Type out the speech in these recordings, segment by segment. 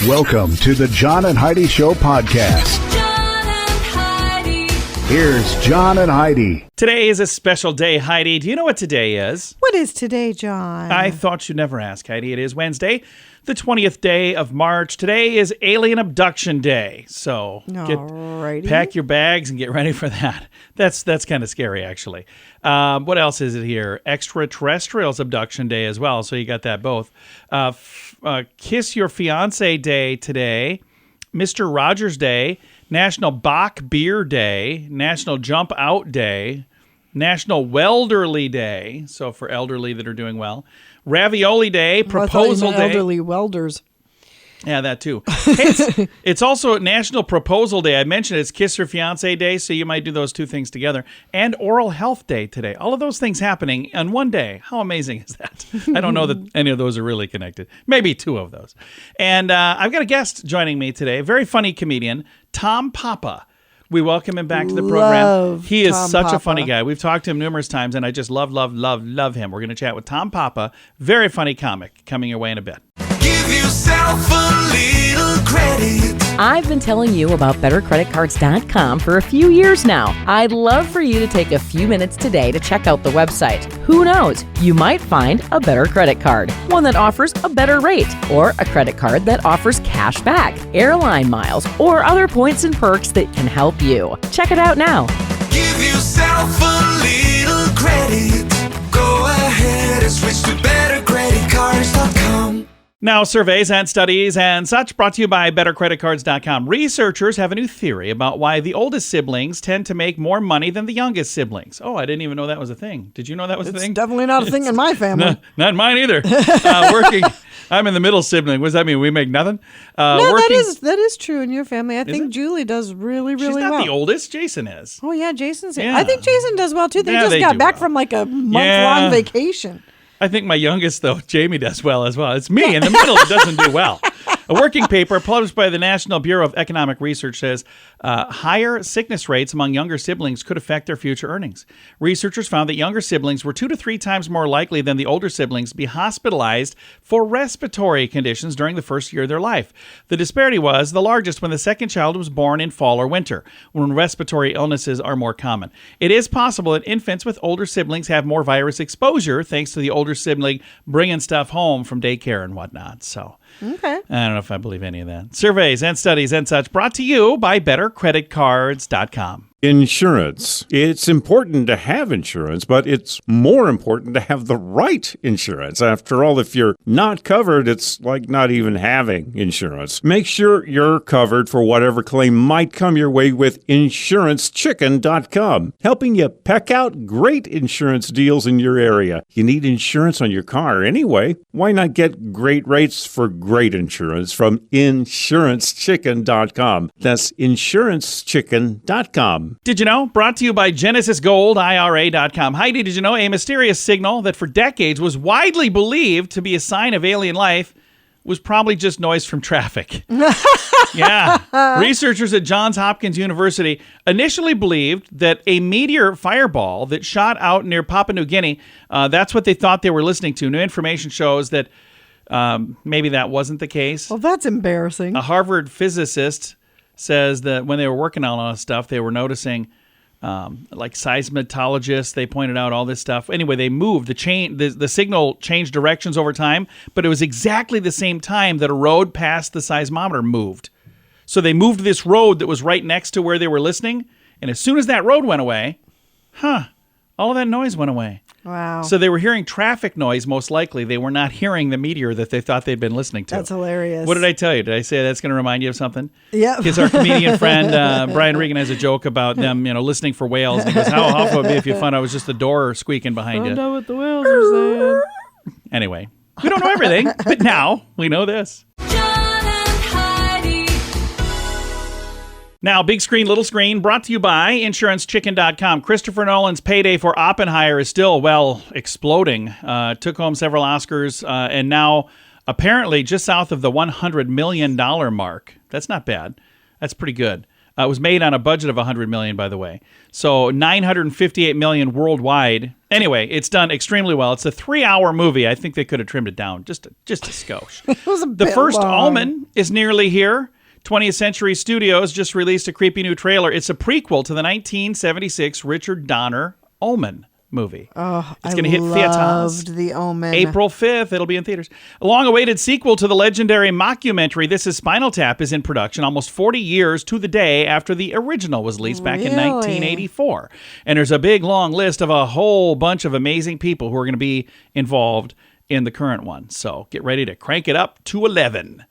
Welcome to the John and Heidi Show podcast. John and Heidi. Here's John and Heidi. Today is a special day, Heidi. Do you know what today is? What is today, John? I thought you'd never ask, Heidi. It is Wednesday, the 20th day of March. Today is Alien Abduction Day. So pack your bags and get ready for that. That's kind of scary, actually. What else is it here? Extraterrestrials Abduction Day as well. So you got that both. Kiss Your Fiancé Day today. Mr. Rogers Day. National Bach Beer Day. National Jump Out Day. National Welderly Day. So for elderly that are doing well. Ravioli Day. Proposal Day. Elderly welders. Yeah, that too. Hey, it's also National Proposal Day. I mentioned it's Kiss Your Fiancé Day, so you might do those two things together. And Oral Health Day today. All of those things happening on one day. How amazing is that? I don't know that any of those are really connected. Maybe two of those. And I've got a guest joining me today, a very funny comedian, Tom Papa. We welcome him back to the program. He is such a funny guy. We've talked to him numerous times, and I just love him. We're going to chat with Tom Papa, very funny comic, coming your way in a bit. Give yourself a little credit. I've been telling you about BetterCreditCards.com for a few years now. I'd love for you to take a few minutes today to check out the website. Who knows? You might find a better credit card, one that offers a better rate, or a credit card that offers cash back, airline miles, or other points and perks that can help you. Check it out now. Give yourself a little credit. Go ahead and switch to BetterCreditCards.com. Now, surveys and studies and such brought to you by BetterCreditCards.com. Researchers have a new theory about why the oldest siblings tend to make more money than the youngest siblings. Oh, I didn't even know that was a thing. Did you know that was a thing? It's definitely not a thing in my family. Not mine either. I'm in the middle sibling. What does that mean? We make nothing? That is true in your family. I think Julie does really well. She's not the oldest. Jason is. Oh, yeah, Jason's. Yeah. I think Jason does well, too. They Yeah, just they got do back well. from like a month-long vacation. I think my youngest, though, Jamie, does well as well. It's me in the middle that doesn't do well. A working paper published by the National Bureau of Economic Research says higher sickness rates among younger siblings could affect their future earnings. Researchers found that younger siblings were 2 to 3 times more likely than the older siblings to be hospitalized for respiratory conditions during the first year of their life. The disparity was the largest when the second child was born in fall or winter, when respiratory illnesses are more common. It is possible that infants with older siblings have more virus exposure thanks to the older sibling bringing stuff home from daycare and whatnot. So Okay. I don't know if I believe any of that. Surveys and studies and such brought to you by BetterCreditCards.com. Insurance. It's important to have insurance, but it's more important to have the right insurance. After all, if you're not covered, it's like not even having insurance. Make sure you're covered for whatever claim might come your way with InsuranceChicken.com, helping you peck out great insurance deals in your area. You need insurance on your car anyway. Why not get great rates for great insurance from InsuranceChicken.com? That's InsuranceChicken.com. Did you know? Brought to you by GenesisGoldIRA.com. Heidi, did you know a mysterious signal that for decades was widely believed to be a sign of alien life was probably just noise from traffic? Yeah. Researchers at Johns Hopkins University initially believed that a meteor fireball that shot out near Papua New Guinea, that's what they thought they were listening to. New information shows that maybe that wasn't the case. Well, that's embarrassing. A Harvard physicist says that when they were working on all this stuff, they were noticing, like seismologists, they pointed out all this stuff. Anyway, they moved the signal changed directions over time, but it was exactly the same time that a road past the seismometer moved. So they moved this road that was right next to where they were listening, and as soon as that road went away, all of that noise went away. Wow. So they were hearing traffic noise, most likely. They were not hearing the meteor that they thought they'd been listening to. That's hilarious. What did I tell you? Did I say that's going to remind you of something? Yeah. Because our comedian friend, Brian Regan, has a joke about them, listening for whales. And he goes, how awful would it be if you found out it was just the door squeaking behind you? I know what the whales are saying. Anyway, we don't know everything, but now we know this. John and Heidi. Now, big screen, little screen, brought to you by InsuranceChicken.com. Christopher Nolan's payday for Oppenheimer is still, exploding. Took home several Oscars, and now apparently just south of the $100 million mark. That's not bad. That's pretty good. It was made on a budget of $100 million, by the way. So $958 million worldwide. Anyway, it's done extremely well. It's a 3-hour movie. I think they could have trimmed it down just a skosh. It was a The bit first long. Omen is nearly here. 20th Century Studios just released a creepy new trailer. It's a prequel to the 1976 Richard Donner Omen movie. Oh, It's going to hit theaters. loved The Omen. April 5th, it'll be in theaters. A long-awaited sequel to the legendary mockumentary This Is Spinal Tap is in production almost 40 years to the day after the original was released back in Really? 1984. And there's a big, long list of a whole bunch of amazing people who are going to be involved in the current one. So get ready to crank it up to 11.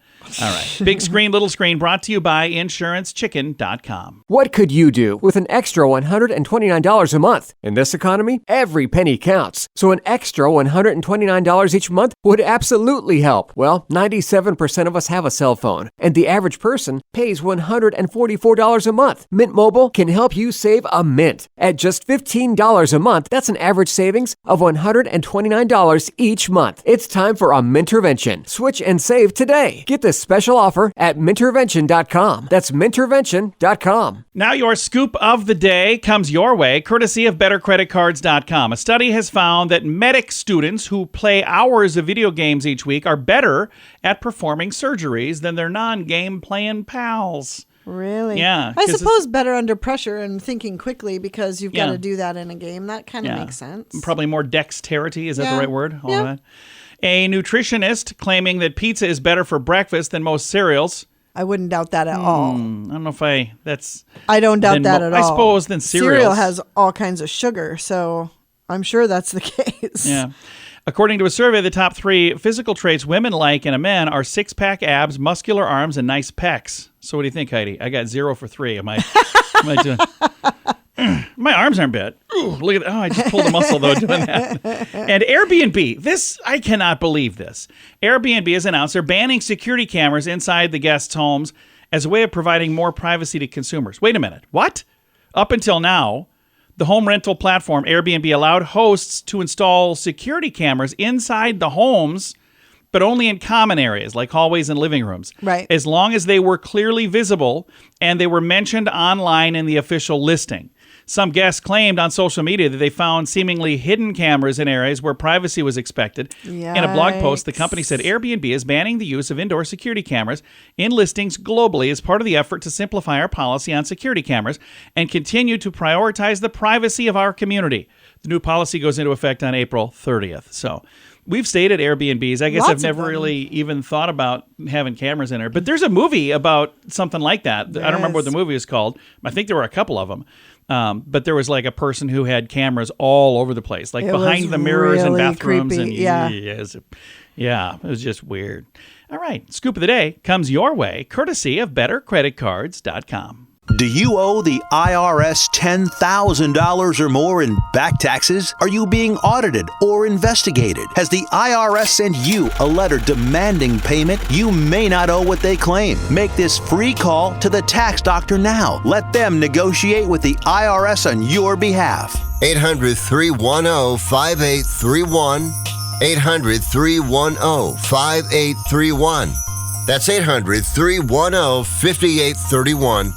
All right. Big screen, little screen, brought to you by InsuranceChicken.com. What could you do with an extra $129 a month? In this economy, every penny counts. So an extra $129 each month would absolutely help. Well, 97% of us have a cell phone, and the average person pays $144 a month. Mint Mobile can help you save a mint. At just $15 a month, that's an average savings of $129 each month. It's time for a Mintervention. Switch and save today. Get this special offer at Mintervention.com. That's Mintervention.com. Now your scoop of the day comes your way, courtesy of BetterCreditCards.com. A study has found that medic students who play hours of video games each week are better at performing surgeries than their non-game playing pals. Really? Yeah, I 'cause suppose better under pressure and thinking quickly because you've got Yeah. to do that in a game. That kind of Yeah. makes sense. Probably more dexterity. Is that the Yeah. right word? All Yeah. that. A nutritionist claiming that pizza is better for breakfast than most cereals. I wouldn't doubt that at all. I don't know if that's... I don't doubt Then that mo- at I all. suppose then Cereal cereals. has all kinds of sugar, so I'm sure that's the case. Yeah. According to a survey, the top 3 physical traits women like in a man are 6-pack abs, muscular arms, and nice pecs. So what do you think, Heidi? I got 0 for 3. Am I doing... My arms aren't bad. Ooh, look at that. Oh, I just pulled a muscle, though, doing that. And Airbnb. I cannot believe this. Airbnb has announced they're banning security cameras inside the guests' homes as a way of providing more privacy to consumers. Wait a minute. What? Up until now, the home rental platform Airbnb allowed hosts to install security cameras inside the homes, but only in common areas like hallways and living rooms. Right. As long as they were clearly visible and they were mentioned online in the official listing. Some guests claimed on social media that they found seemingly hidden cameras in areas where privacy was expected. In a blog post, the company said Airbnb is banning the use of indoor security cameras in listings globally as part of the effort to simplify our policy on security cameras and continue to prioritize the privacy of our community. The new policy goes into effect on April 30th. So we've stayed at Airbnbs. I guess Lots I've of never them. really even thought about having cameras in there. But there's a movie about something like that. I don't remember what the movie is called. I think there were a couple of them. But there was like a person who had cameras all over the place, like It behind was the mirrors and really bathrooms. creepy, And yeah. it was just weird. All right. Scoop of the day comes your way, courtesy of BetterCreditCards.com. Do you owe the IRS $10,000 or more in back taxes? Are you being audited or investigated? Has the IRS sent you a letter demanding payment? You may not owe what they claim. Make this free call to the tax doctor now. Let them negotiate with the IRS on your behalf. 800-310-5831. 800-310-5831. That's 800-310-5831.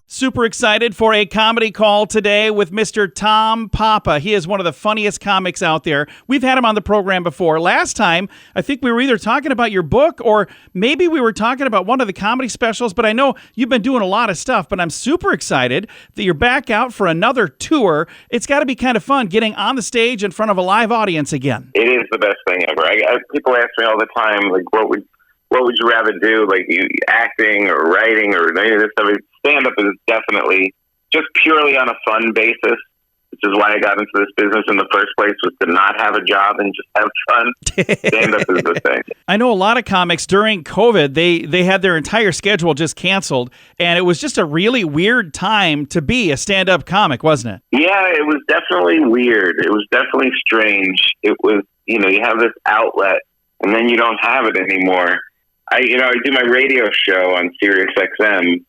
Super excited for a comedy call today with Mr. Tom Papa. He is one of the funniest comics out there. We've had him on the program before. Last time, I think we were either talking about your book or maybe we were talking about one of the comedy specials, but I know you've been doing a lot of stuff, but I'm super excited that you're back out for another tour. It's got to be kind of fun getting on the stage in front of a live audience again. It is the best thing ever. People ask me all the time, like, what would you rather do, like acting or writing or any of this stuff? Stand-up is definitely just purely on a fun basis, which is why I got into this business in the first place, was to not have a job and just have fun. Stand-up is the thing. I know a lot of comics during COVID, they had their entire schedule just canceled, and it was just a really weird time to be a stand-up comic, wasn't it? Yeah, it was definitely weird. It was definitely strange. It was, you have this outlet, and then you don't have it anymore. I do my radio show on Sirius XM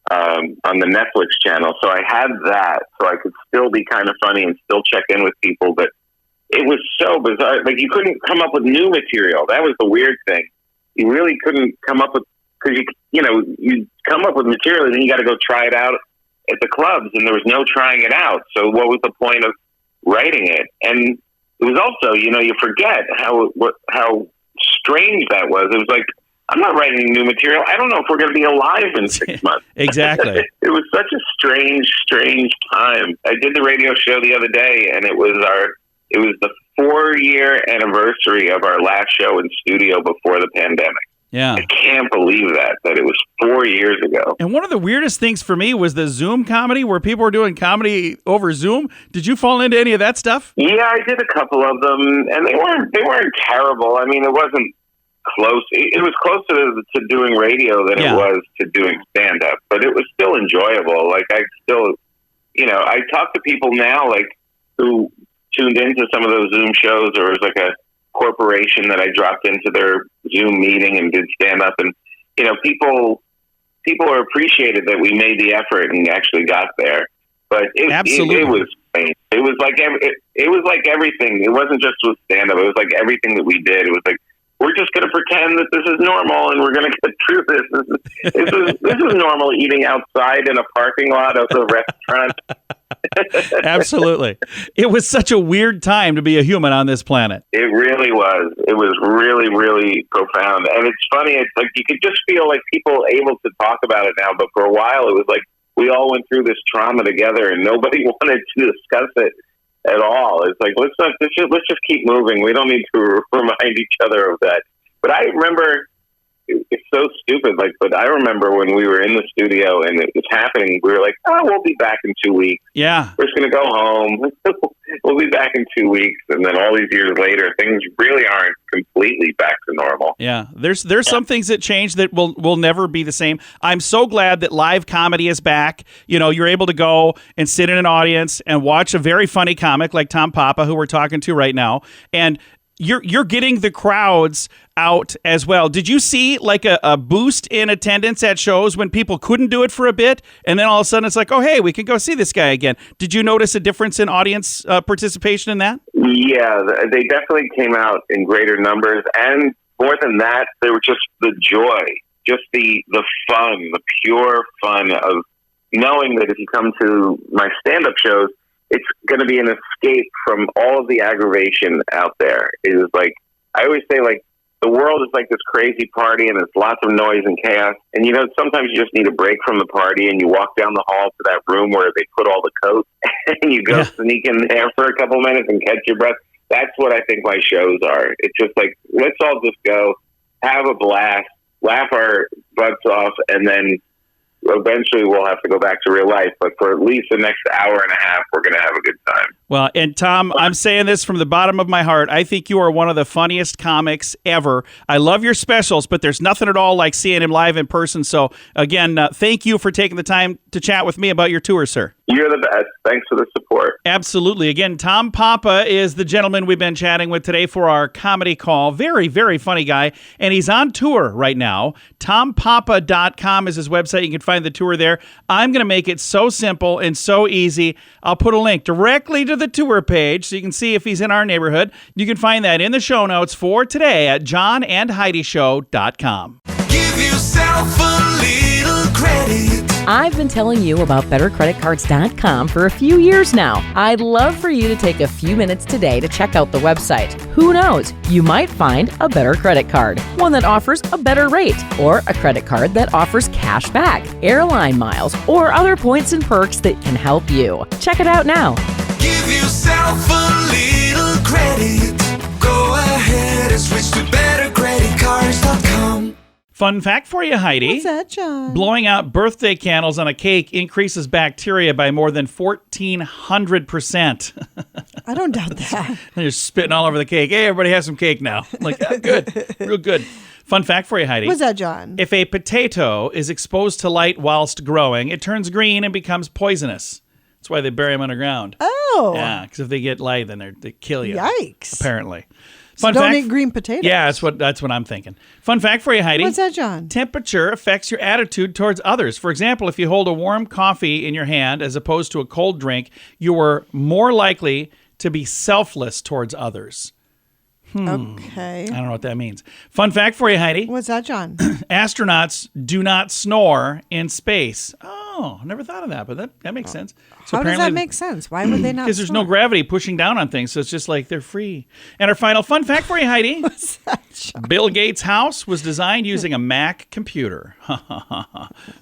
on the Netflix channel, so I had that, so I could still be kind of funny and still check in with people. But it was so bizarre; like you couldn't come up with new material. That was the weird thing. You really couldn't come up with, because you come up with material, and then you got to go try it out at the clubs, and there was no trying it out. So what was the point of writing it? And it was also, you forget how strange that was. It was like, I'm not writing new material. I don't know if we're going to be alive in 6 months. Exactly. It was such a strange time. I did the radio show the other day, and it was the 4-year anniversary of our last show in studio before the pandemic. Yeah. I can't believe that it was 4 years ago. And one of the weirdest things for me was the Zoom comedy where people were doing comedy over Zoom. Did you fall into any of that stuff? Yeah, I did a couple of them, and they weren't terrible. I mean, it wasn't close. It was closer to doing radio than it was to doing stand-up, but it was still enjoyable. Like, I still, I talk to people now, like, who tuned into some of those Zoom shows, or it was like a corporation that I dropped into their Zoom meeting and did stand-up, and, people are appreciated that we made the effort and actually got there. But it was strange. It was like everything. It wasn't just with stand-up. It was like everything that we did. It was like, we're just going to pretend that this is normal, and we're going to get through this. This is normal eating outside in a parking lot of the restaurant. Absolutely. It was such a weird time to be a human on this planet. It really was. It was really, really profound. And it's funny. It's like you could just feel like people able to talk about it now. But for a while, it was like we all went through this trauma together, and nobody wanted to discuss it at all. It's like, let's just keep moving. We don't need to remind each other of that. But I remember, it's so stupid, but I remember when we were in the studio and it was happening, we were like, we'll be back in 2 weeks. Yeah. We're just going to go home. We'll be back in 2 weeks. And then all these years later, things really aren't completely back to normal. Yeah. There's some things that change that will never be the same. I'm so glad that live comedy is back. You're able to go and sit in an audience and watch a very funny comic like Tom Papa, who we're talking to right now. And you're getting the crowds out as well. Did you see like a boost in attendance at shows when people couldn't do it for a bit, and then all of a sudden it's like, oh, hey, we can go see this guy again? Did you notice a difference in audience participation in that? Yeah, they definitely came out in greater numbers, and more than that, there was just the joy, just the fun, the pure fun of knowing that if you come to my stand-up shows, it's going to be an escape from all of the aggravation out there. It is like, I always say, like, the world is like this crazy party and there's lots of noise and chaos. And, sometimes you just need a break from the party and you walk down the hall to that room where they put all the coats and you go sneak in there for a couple minutes and catch your breath. That's what I think my shows are. It's just like, let's all just go have a blast, laugh our butts off, and then eventually we'll have to go back to real life. But for at least the next hour and a half, we're going to have a good time. Well, and Tom, I'm saying this from the bottom of my heart. I think you are one of the funniest comics ever. I love your specials, but there's nothing at all like seeing him live in person. So again, thank you for taking the time to chat with me about your tour, sir. You're the best. Thanks for the support. Absolutely. Again, Tom Papa is the gentleman we've been chatting with today for our comedy call. Very, very funny guy. And he's on tour right now. TomPapa.com is his website. You can find the tour there. I'm going to make it so simple and so easy. I'll put a link directly to the tour page so you can see if he's in our neighborhood. You can find that in the show notes for today at johnandheidishow.com. Give yourself a little credit. I've been telling you about BetterCreditCards.com for a few years now. I'd love for you to take a few minutes today to check out the website. Who knows? You might find a better credit card, one that offers a better rate, or a credit card that offers cash back, airline miles, or other points and perks that can help you. Check it out now. Give yourself a little credit. Go ahead and switch to BetterCreditCards.com. Fun fact for you, Heidi. What's that, John? Blowing out birthday candles on a cake increases bacteria by more than 1,400%. I don't doubt that. They're spitting all over the cake. Hey, everybody has some cake now. Like, good. Real good. Fun fact for you, Heidi. What's that, John? If a potato is exposed to light whilst growing, it turns green and becomes poisonous. That's why they bury them underground. Oh. Yeah, because if they get light, then they kill you. Yikes. Apparently. So don't eat green potatoes. Yeah, that's what I'm thinking. Fun fact for you, Heidi. What's that, John? Temperature affects your attitude towards others. For example, if you hold a warm coffee in your hand as opposed to a cold drink, you are more likely to be selfless towards others. Okay. I don't know what that means. Fun fact for you, Heidi. What's that, John? Astronauts do not snore in space. Oh, Oh, never thought of that, but that makes sense. How does that make sense? Why would they not? Because there's no gravity pushing down on things, so it's just like they're free. And our final fun fact for you, Heidi. What's that, John? Bill Gates' house was designed using a Mac computer.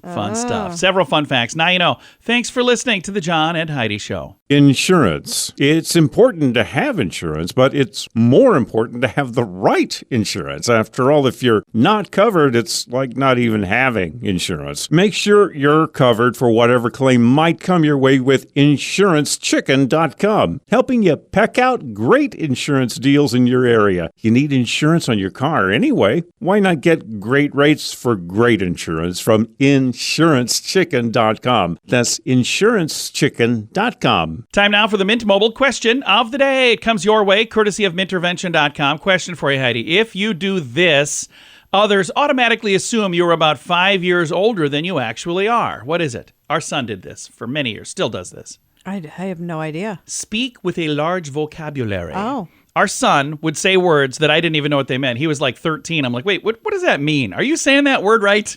Fun stuff. Several fun facts. Now you know. Thanks for listening to the John and Heidi Show. Insurance. It's important to have insurance, but it's more important to have the right insurance. After all, if you're not covered, it's like not even having insurance. Make sure you're covered for whatever claim might come your way with InsuranceChicken.com, helping you peck out great insurance deals in your area. You need insurance on your car anyway. Why not get great rates for great insurance from InsuranceChicken.com? That's InsuranceChicken.com. Time now for the Mint Mobile question of the day. It comes your way, courtesy of Mintervention.com. Question for you, Heidi. If you do this, others automatically assume you're about 5 years older than you actually are. What is it? Our son did this for many years, still does this. I have no idea. Speak with a large vocabulary. Oh. Our son would say words that I didn't even know what they meant. He was like 13. I'm like, wait, what does that mean? Are you saying that word right?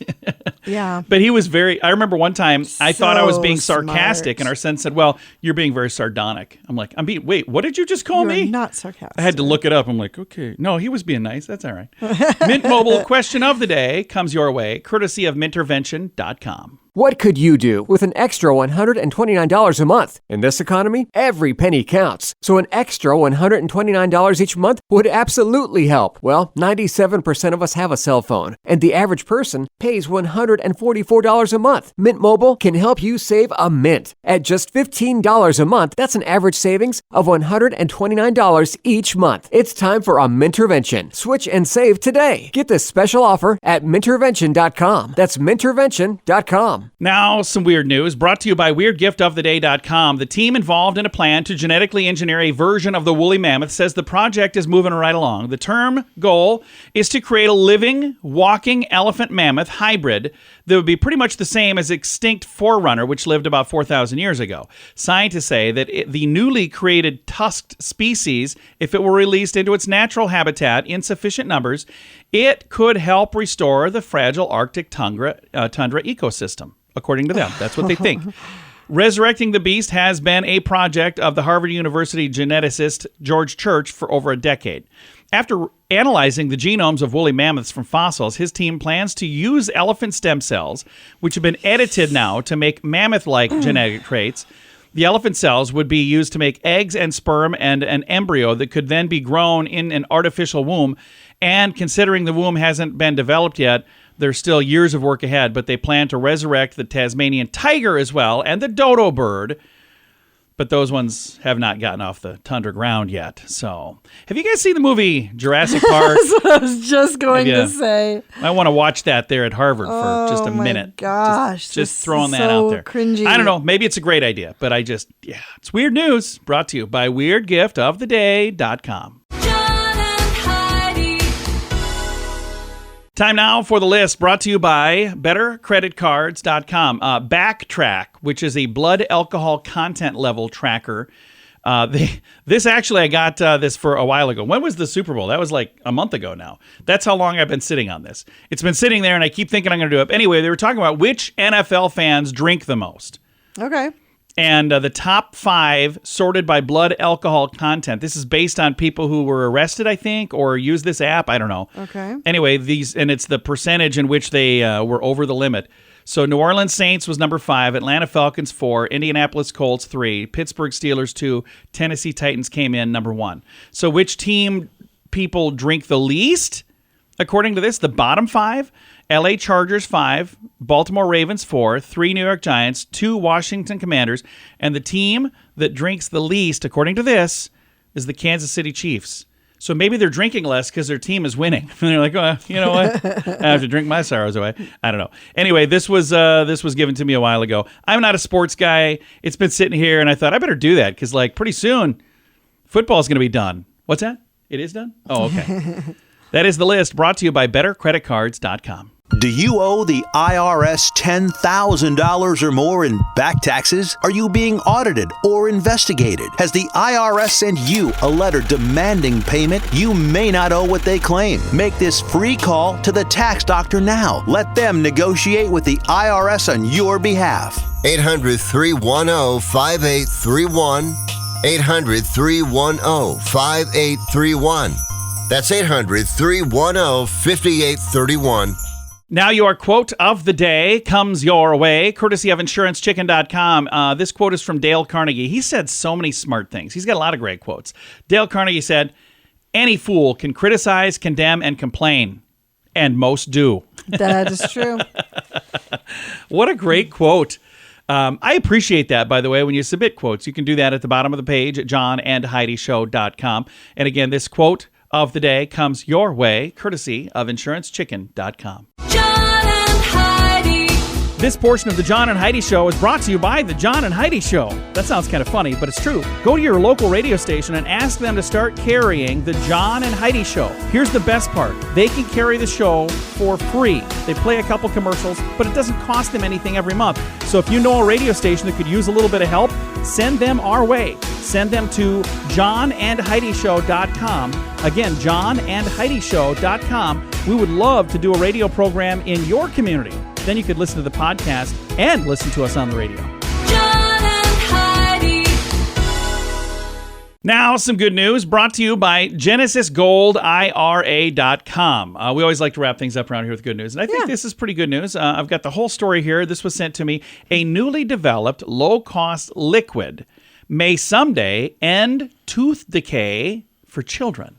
Yeah. But he was I remember one time I thought I was being So sarcastic, smart. and our son said, well, you're being very sardonic. I'm like, wait, what did you just call You're me? not sarcastic. I had to look it up. I'm like, okay. No, he was being nice. That's all right. Mint Mobile question of the day comes your way, courtesy of Mintervention.com. What could you do with an extra $129 a month? In this economy, every penny counts. So an extra $129 each month would absolutely help. Well, 97% of us have a cell phone, and the average person pays $144 a month. Mint Mobile can help you save a mint. At just $15 a month, that's an average savings of $129 each month. It's time for a Mintervention. Switch and save today. Get this special offer at Mintervention.com. That's Mintervention.com. Now, some weird news brought to you by WeirdGiftOfTheDay.com. The team involved in a plan to genetically engineer a version of the woolly mammoth says the project is moving right along. The term goal is to create a living, walking elephant mammoth hybrid that would be pretty much the same as extinct forerunner, which lived about 4,000 years ago. Scientists say that the newly created tusked species, if it were released into its natural habitat in sufficient numbers, it could help restore the fragile Arctic tundra ecosystem. According to them, that's what they think. Resurrecting the beast has been a project of the Harvard University geneticist George Church for over a decade. After analyzing the genomes of woolly mammoths from fossils, his team plans to use elephant stem cells, which have been edited now to make mammoth-like genetic traits. The elephant cells would be used to make eggs and sperm and an embryo that could then be grown in an artificial womb. And considering the womb hasn't been developed yet, there's still years of work ahead, but they plan to resurrect the Tasmanian tiger as well and the dodo bird. But those ones have not gotten off the tundra ground yet. So, have you guys seen the movie Jurassic Park? That's what I was just going to say. I want to watch that there at Harvard for just a minute. Gosh, just throwing that so out there. Cringy. I don't know. Maybe it's a great idea, but it's weird news brought to you by WeirdGiftOfTheDay.com. John and Heidi. Time now for the list brought to you by BetterCreditCards.com. Backtrack, which is a blood alcohol content level tracker. This actually, I got this for a while ago. When was the Super Bowl? That was like a month ago now. That's how long I've been sitting on this. It's been sitting there, and I keep thinking I'm going to do it. Anyway, they were talking about which NFL fans drink the most. Okay. And the top 5 sorted by blood alcohol content. This is based on people who were arrested, I think, or used this app. I don't know. Okay. Anyway, and it's the percentage in which they were over the limit. So New Orleans Saints was number 5, Atlanta Falcons 4, Indianapolis Colts 3, Pittsburgh Steelers 2, Tennessee Titans came in number 1. So which team people drink the least? According to this, the bottom 5, LA Chargers 5, Baltimore Ravens 4, 3 New York Giants, 2 Washington Commanders, and the team that drinks the least, according to this, is the Kansas City Chiefs. So maybe they're drinking less because their team is winning. And they're like, oh, you know what? I have to drink my sorrows away. I don't know. Anyway, this was given to me a while ago. I'm not a sports guy. It's been sitting here, and I thought I better do that because pretty soon football's going to be done. What's that? It is done? Oh, okay. That is the list brought to you by BetterCreditCards.com. Do you owe the IRS $10,000 or more in back taxes? Are you being audited or investigated? Has the IRS sent you a letter demanding payment? You may not owe what they claim. Make this free call to the tax doctor now. Let them negotiate with the IRS on your behalf. 800-310-5831. 800-310-5831. That's 800-310-5831. Now your quote of the day comes your way, courtesy of InsuranceChicken.com. This quote is from Dale Carnegie. He said so many smart things. He's got a lot of great quotes. Dale Carnegie said, "Any fool can criticize, condemn, and complain, and most do." That is true. What a great quote. I appreciate that, by the way, when you submit quotes. You can do that at the bottom of the page at johnandheidishow.com. And again, this quote of the day comes your way, courtesy of InsuranceChicken.com. John and Heidi. This portion of the John and Heidi Show is brought to you by the John and Heidi Show. That sounds kind of funny, but it's true. Go to your local radio station and ask them to start carrying the John and Heidi Show. Here's the best part. They can carry the show for free. They play a couple commercials, but it doesn't cost them anything every month. So if you know a radio station that could use a little bit of help, send them our way. Send them to johnandheidishow.com. Again, johnandheidishow.com. We would love to do a radio program in your community. Then you could listen to the podcast and listen to us on the radio. John and Heidi. Now, some good news brought to you by GenesisGoldIRA.com. We always like to wrap things up around here with good news, and I think this is pretty good news. I've got the whole story here. This was sent to me. A newly developed low-cost liquid may someday end tooth decay for children.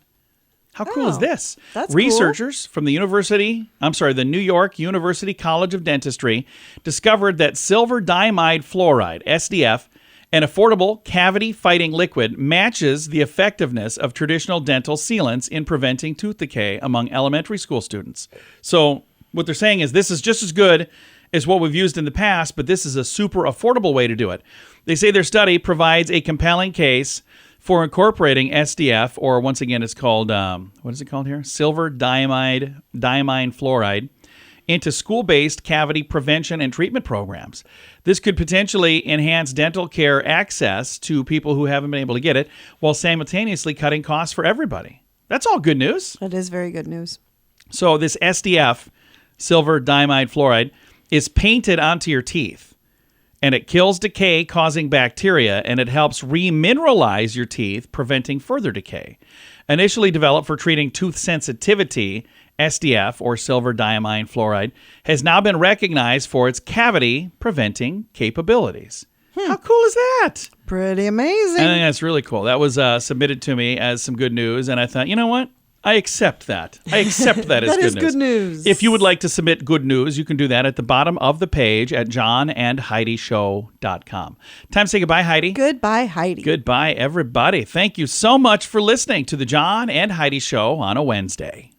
How cool is this? That's Researchers from the New York University College of Dentistry discovered that silver diamide fluoride, SDF, an affordable cavity-fighting liquid, matches the effectiveness of traditional dental sealants in preventing tooth decay among elementary school students. So what they're saying is this is just as good as what we've used in the past, but this is a super affordable way to do it. They say their study provides a compelling case for incorporating SDF, or once again, it's called, what is it called here? Silver diamine fluoride, into school-based cavity prevention and treatment programs. This could potentially enhance dental care access to people who haven't been able to get it, while simultaneously cutting costs for everybody. That's all good news. That is very good news. So this SDF, silver diamide fluoride, is painted onto your teeth. And it kills decay, causing bacteria, and it helps remineralize your teeth, preventing further decay. Initially developed for treating tooth sensitivity, SDF, or silver diamine fluoride, has now been recognized for its cavity-preventing capabilities. How cool is that? Pretty amazing. I think that's really cool. That was submitted to me as some good news, and I thought, you know what? I accept that. I accept that as That good is news. good news. If you would like to submit good news, you can do that at the bottom of the page at johnandheidishow.com. Time to say goodbye, Heidi. Goodbye, Heidi. Goodbye, everybody. Thank you so much for listening to the John and Heidi Show on a Wednesday.